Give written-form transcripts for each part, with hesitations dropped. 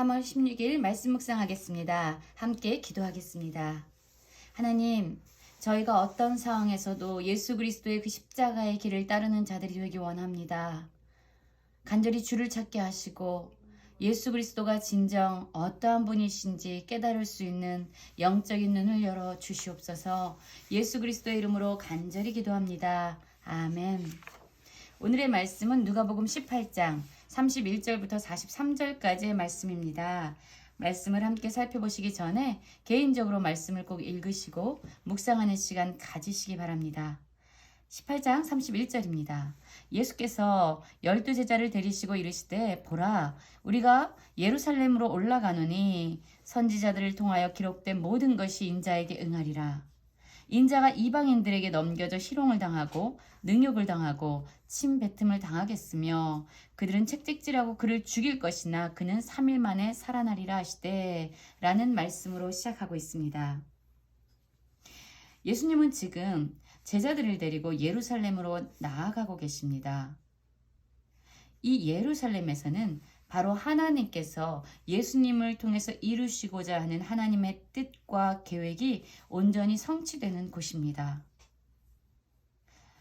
3월 16일 말씀 묵상하겠습니다. 함께 기도하겠습니다. 하나님, 저희가 어떤 상황에서도 예수 그리스도의 그 십자가의 길을 따르는 자들이 되기 원합니다. 간절히 주를 찾게 하시고 예수 그리스도가 진정 어떠한 분이신지 깨달을 수 있는 영적인 눈을 열어 주시옵소서. 예수 그리스도의 이름으로 간절히 기도합니다. 아멘. 오늘의 말씀은 누가복음 18장 31절부터 43절까지의 말씀입니다. 말씀을 함께 살펴보시기 전에 개인적으로 말씀을 꼭 읽으시고 묵상하는 시간 가지시기 바랍니다. 18장 31절입니다. 예수께서 12제자를 데리시고 이르시되 보라 우리가 예루살렘으로 올라가노니 선지자들을 통하여 기록된 모든 것이 인자에게 응하리라. 인자가 이방인들에게 넘겨져 희롱을 당하고 능욕을 당하고 침뱉음을 당하겠으며 그들은 책찍질하고 그를 죽일 것이나 그는 3일 만에 살아나리라 하시되 라는 말씀으로 시작하고 있습니다. 예수님은 지금 제자들을 데리고 예루살렘으로 나아가고 계십니다. 이 예루살렘에서는 바로 하나님께서 예수님을 통해서 이루시고자 하는 하나님의 뜻과 계획이 온전히 성취되는 곳입니다.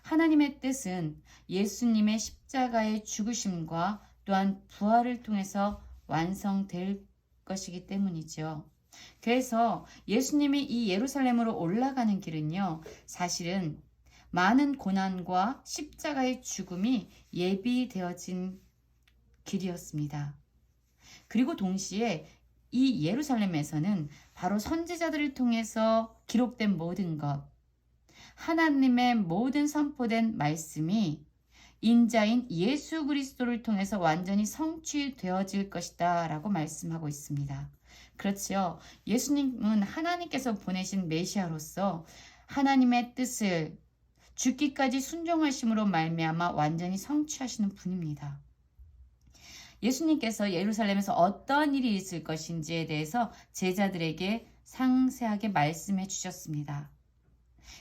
하나님의 뜻은 예수님의 십자가의 죽으심과 또한 부활을 통해서 완성될 것이기 때문이죠. 그래서 예수님이 이 예루살렘으로 올라가는 길은요, 사실은 많은 고난과 십자가의 죽음이 예비되어진 길이었습니다. 그리고 동시에 이 예루살렘에서는 바로 선지자들을 통해서 기록된 모든 것, 하나님의 모든 선포된 말씀이 인자인 예수 그리스도를 통해서 완전히 성취되어질 것이다 라고 말씀하고 있습니다. 그렇지요. 예수님은 하나님께서 보내신 메시아로서 하나님의 뜻을 죽기까지 순종하심으로 말미암아 완전히 성취하시는 분입니다. 예수님께서 예루살렘에서 어떤 일이 있을 것인지에 대해서 제자들에게 상세하게 말씀해 주셨습니다.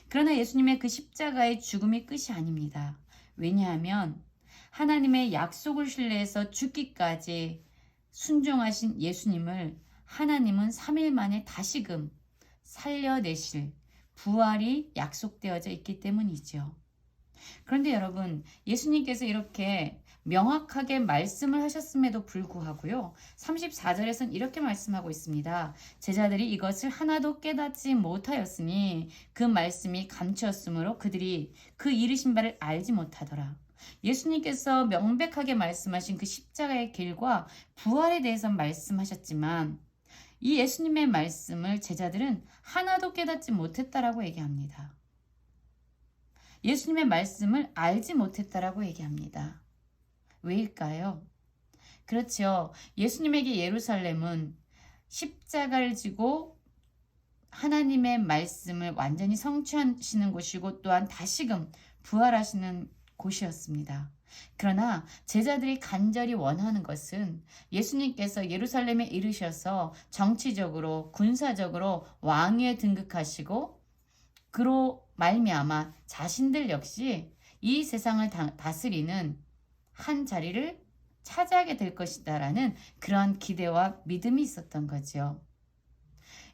그러나 예수님의 그 십자가의 죽음이 끝이 아닙니다. 왜냐하면 하나님의 약속을 신뢰해서 죽기까지 순종하신 예수님을 하나님은 3일 만에 다시금 살려내실 부활이 약속되어져 있기 때문이죠. 그런데 여러분, 예수님께서 이렇게 명확하게 말씀을 하셨음에도 불구하고요. 34절에서는 이렇게 말씀하고 있습니다. 제자들이 이것을 하나도 깨닫지 못하였으니 그 말씀이 감추었으므로 그들이 그 이르신 바를 알지 못하더라. 예수님께서 명백하게 말씀하신 그 십자가의 길과 부활에 대해서 말씀하셨지만 이 예수님의 말씀을 제자들은 하나도 깨닫지 못했다라고 얘기합니다. 예수님의 말씀을 알지 못했다라고 얘기합니다. 왜일까요? 그렇죠. 예수님에게 예루살렘은 십자가를 지고 하나님의 말씀을 완전히 성취하시는 곳이고 또한 다시금 부활하시는 곳이었습니다. 그러나 제자들이 간절히 원하는 것은 예수님께서 예루살렘에 이르셔서 정치적으로 군사적으로 왕위에 등극하시고 그로 말미암아 자신들 역시 이 세상을 다스리는 한 자리를 차지하게 될 것이다라는 그러한 기대와 믿음이 있었던 거죠.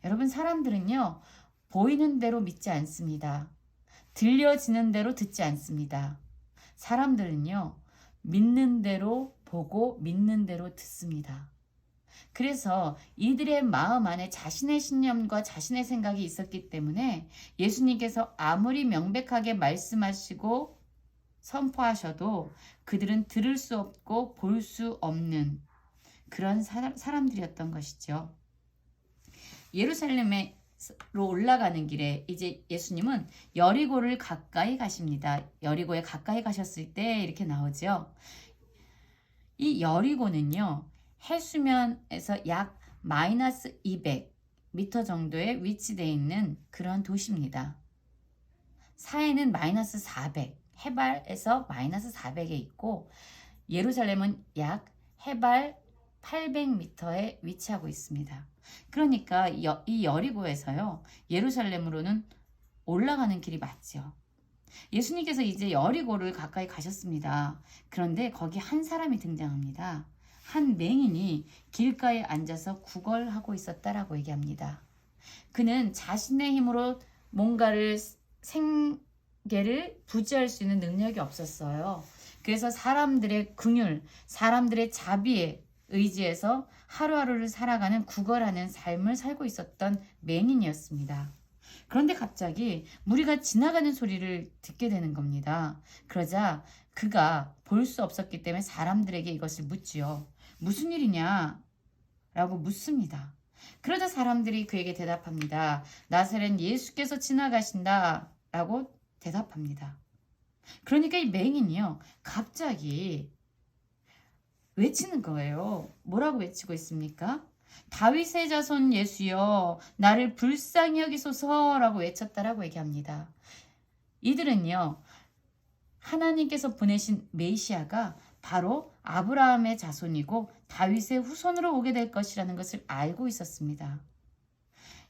여러분, 사람들은요, 보이는 대로 믿지 않습니다. 들려지는 대로 듣지 않습니다. 사람들은요, 믿는 대로 보고 믿는 대로 듣습니다. 그래서 이들의 마음 안에 자신의 신념과 자신의 생각이 있었기 때문에 예수님께서 아무리 명백하게 말씀하시고 선포하셔도 그들은 들을 수 없고 볼 수 없는 그런 사람들이었던 것이죠. 예루살렘으로 올라가는 길에 이제 예수님은 여리고를 가까이 가십니다. 여리고에 가까이 가셨을 때 이렇게 나오죠. 이 여리고는요, 해수면에서 약 마이너스 200m 정도에 위치되어 있는 그런 도시입니다. 사해는 마이너스 400, 해발에서 마이너스 400에 있고 예루살렘은 약 해발 800m에 위치하고 있습니다. 그러니까 이 여리고에서요, 예루살렘으로는 올라가는 길이 맞죠. 예수님께서 이제 여리고를 가까이 가셨습니다. 그런데 거기 한 사람이 등장합니다. 한 맹인이 길가에 앉아서 구걸하고 있었다라고 얘기합니다. 그는 자신의 힘으로 뭔가를 생계를 부지할 수 있는 능력이 없었어요. 그래서 사람들의 긍휼, 사람들의 자비에 의지해서 하루하루를 살아가는 구걸하는 삶을 살고 있었던 맹인이었습니다. 그런데 갑자기 무리가 지나가는 소리를 듣게 되는 겁니다. 그러자 그가 볼 수 없었기 때문에 사람들에게 이것을 묻지요. 무슨 일이냐? 라고 묻습니다. 그러자 사람들이 그에게 대답합니다. 나사렛 예수께서 지나가신다 라고 대답합니다. 그러니까 이 맹인이요, 갑자기 외치는 거예요. 뭐라고 외치고 있습니까? 다윗의 자손 예수여, 나를 불쌍히 여기소서라고 외쳤다라고 얘기합니다. 이들은요, 하나님께서 보내신 메시아가 바로 아브라함의 자손이고 다윗의 후손으로 오게 될 것이라는 것을 알고 있었습니다.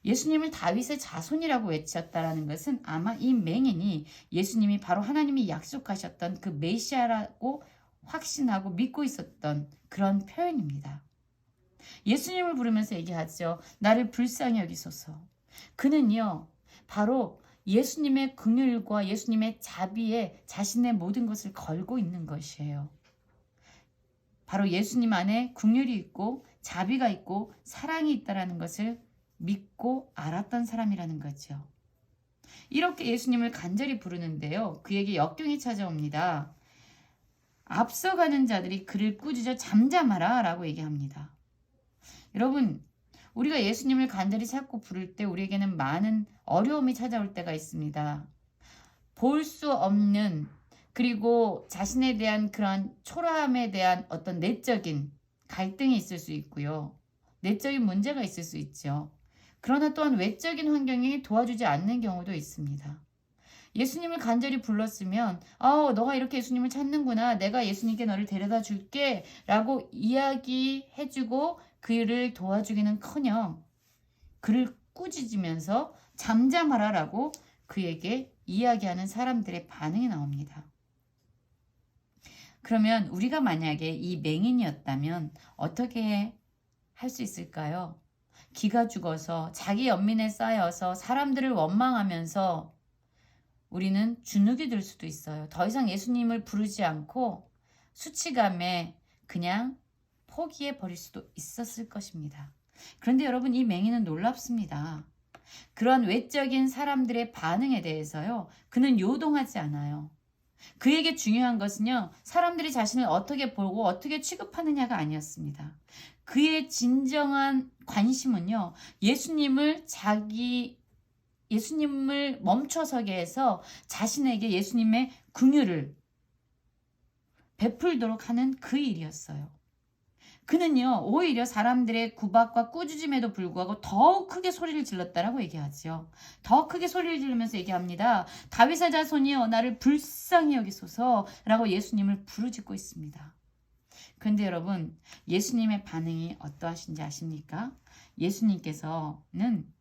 예수님을 다윗의 자손이라고 외쳤다라는 것은 아마 이 맹인이 예수님이 바로 하나님이 약속하셨던 그 메시아라고 확신하고 믿고 있었던 그런 표현입니다. 예수님을 부르면서 얘기하죠. 나를 불쌍히 여기소서. 그는요, 바로 예수님의 긍휼과 예수님의 자비에 자신의 모든 것을 걸고 있는 것이에요. 바로 예수님 안에 긍휼이 있고 자비가 있고 사랑이 있다라는 것을 믿고 알았던 사람이라는 거죠. 이렇게 예수님을 간절히 부르는데요, 그에게 역경이 찾아옵니다. 앞서가는 자들이 그를 꾸짖어 잠잠하라 라고 얘기합니다. 여러분, 우리가 예수님을 간절히 찾고 부를 때 우리에게는 많은 어려움이 찾아올 때가 있습니다. 볼 수 없는, 그리고 자신에 대한 그런 초라함에 대한 어떤 내적인 갈등이 있을 수 있고요. 내적인 문제가 있을 수 있죠. 그러나 또한 외적인 환경이 도와주지 않는 경우도 있습니다. 예수님을 간절히 불렀으면 너가 이렇게 예수님을 찾는구나. 내가 예수님께 너를 데려다 줄게 라고 이야기해주고 그를 도와주기는커녕 그를 꾸짖으면서 잠잠하라 라고 그에게 이야기하는 사람들의 반응이 나옵니다. 그러면 우리가 만약에 이 맹인이었다면 어떻게 할 수 있을까요? 기가 죽어서 자기 연민에 쌓여서 사람들을 원망하면서 우리는 주눅이 들 수도 있어요. 더 이상 예수님을 부르지 않고 수치감에 그냥 포기해 버릴 수도 있었을 것입니다. 그런데 여러분, 이 맹인은 놀랍습니다. 그런 외적인 사람들의 반응에 대해서요, 그는 요동하지 않아요. 그에게 중요한 것은요, 사람들이 자신을 어떻게 보고 어떻게 취급하느냐가 아니었습니다. 그의 진정한 관심은요, 예수님을 멈춰서게 해서 자신에게 예수님의 긍휼을 베풀도록 하는 그 일이었어요. 그는요, 오히려 사람들의 구박과 꾸짖음에도 불구하고 더욱 크게 소리를 질렀다라고 얘기하죠. 더 크게 소리를 지르면서 얘기합니다. 다윗의 자손이여, 나를 불쌍히 여기소서라고 예수님을 부르짖고 있습니다. 그런데 여러분, 예수님의 반응이 어떠하신지 아십니까? 예수님께서는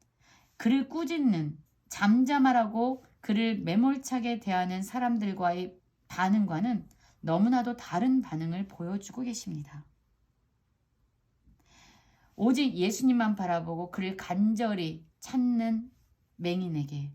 그를 꾸짖는, 잠잠하라고 그를 매몰차게 대하는 사람들과의 반응과는 너무나도 다른 반응을 보여주고 계십니다. 오직 예수님만 바라보고 그를 간절히 찾는 맹인에게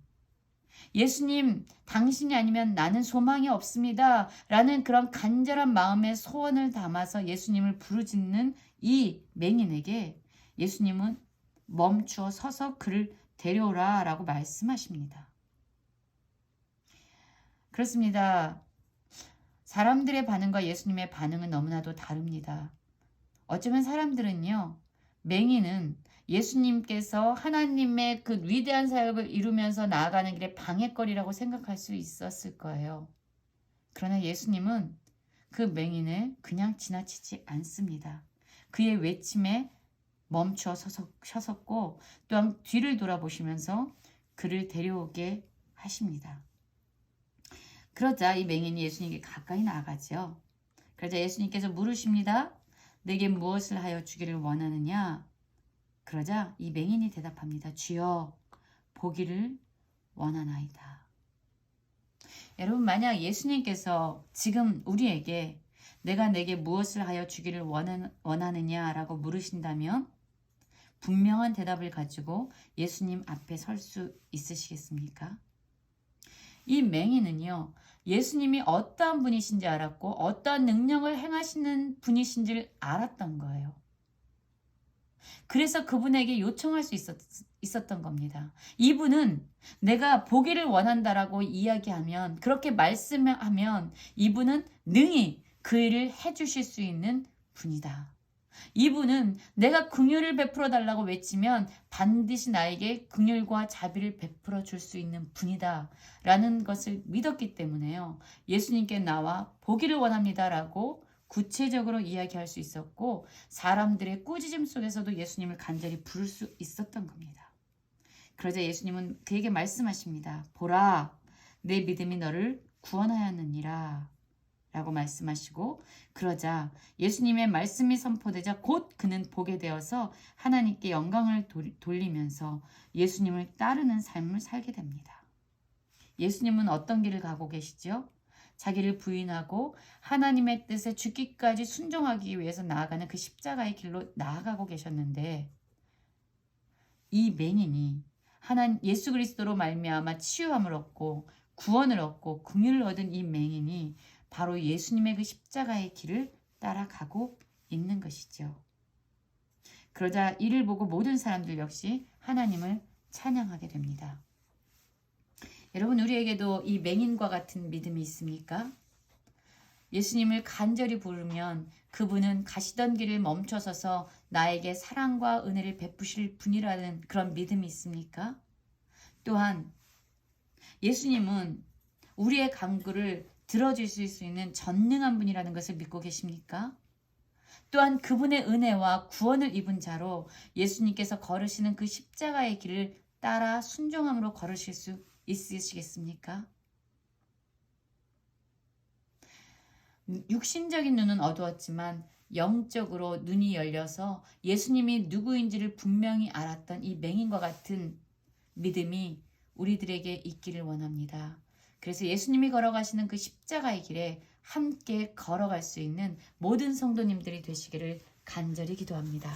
예수님, 당신이 아니면 나는 소망이 없습니다 라는 그런 간절한 마음의 소원을 담아서 예수님을 부르짖는 이 맹인에게 예수님은 멈추어 서서 그를 데려오라 라고 말씀하십니다. 그렇습니다. 사람들의 반응과 예수님의 반응은 너무나도 다릅니다. 어쩌면 사람들은요, 맹인은 예수님께서 하나님의 그 위대한 사역을 이루면서 나아가는 길에 방해거리라고 생각할 수 있었을 거예요. 그러나 예수님은 그 맹인을 그냥 지나치지 않습니다. 그의 외침에 멈춰 서셨고 또한 뒤를 돌아보시면서 그를 데려오게 하십니다. 그러자 이 맹인이 예수님께 가까이 나아가죠. 그러자 예수님께서 물으십니다. 내게 무엇을 하여 주기를 원하느냐? 그러자 이 맹인이 대답합니다. 주여, 보기를 원하나이다. 여러분, 만약 예수님께서 지금 우리에게 내가 내게 무엇을 하여 주기를 원하느냐라고 물으신다면 분명한 대답을 가지고 예수님 앞에 설 수 있으시겠습니까? 이 맹인은요, 예수님이 어떠한 분이신지 알았고 어떠한 능력을 행하시는 분이신지를 알았던 거예요. 그래서 그분에게 요청할 수 있었던 겁니다. 이분은 내가 보기를 원한다라고 이야기하면, 그렇게 말씀하면 이분은 능히 그 일을 해주실 수 있는 분이다. 이분은 내가 긍휼을 베풀어 달라고 외치면 반드시 나에게 긍휼과 자비를 베풀어 줄 수 있는 분이다 라는 것을 믿었기 때문에요. 예수님께 나와 보기를 원합니다라고 구체적으로 이야기할 수 있었고, 사람들의 꾸짖음 속에서도 예수님을 간절히 부를 수 있었던 겁니다. 그러자 예수님은 그에게 말씀하십니다. 보라, 내 믿음이 너를 구원하였느니라 라고 말씀하시고, 그러자 예수님의 말씀이 선포되자 곧 그는 보게 되어서 하나님께 영광을 돌리면서 예수님을 따르는 삶을 살게 됩니다. 예수님은 어떤 길을 가고 계시죠? 자기를 부인하고 하나님의 뜻에 죽기까지 순종하기 위해서 나아가는 그 십자가의 길로 나아가고 계셨는데, 이 맹인이 예수 그리스도로 말미암아 치유함을 얻고 구원을 얻고 긍휼을 얻은 이 맹인이 바로 예수님의 그 십자가의 길을 따라가고 있는 것이죠. 그러자 이를 보고 모든 사람들 역시 하나님을 찬양하게 됩니다. 여러분, 우리에게도 이 맹인과 같은 믿음이 있습니까? 예수님을 간절히 부르면 그분은 가시던 길을 멈춰서서 나에게 사랑과 은혜를 베푸실 분이라는 그런 믿음이 있습니까? 또한 예수님은 우리의 간구를 들어주실 수 있는 전능한 분이라는 것을 믿고 계십니까? 또한 그분의 은혜와 구원을 입은 자로 예수님께서 걸으시는 그 십자가의 길을 따라 순종함으로 걸으실 수 있으시겠습니까? 육신적인 눈은 어두웠지만 영적으로 눈이 열려서 예수님이 누구인지를 분명히 알았던 이 맹인과 같은 믿음이 우리들에게 있기를 원합니다. 그래서 예수님이 걸어가시는 그 십자가의 길에 함께 걸어갈 수 있는 모든 성도님들이 되시기를 간절히 기도합니다.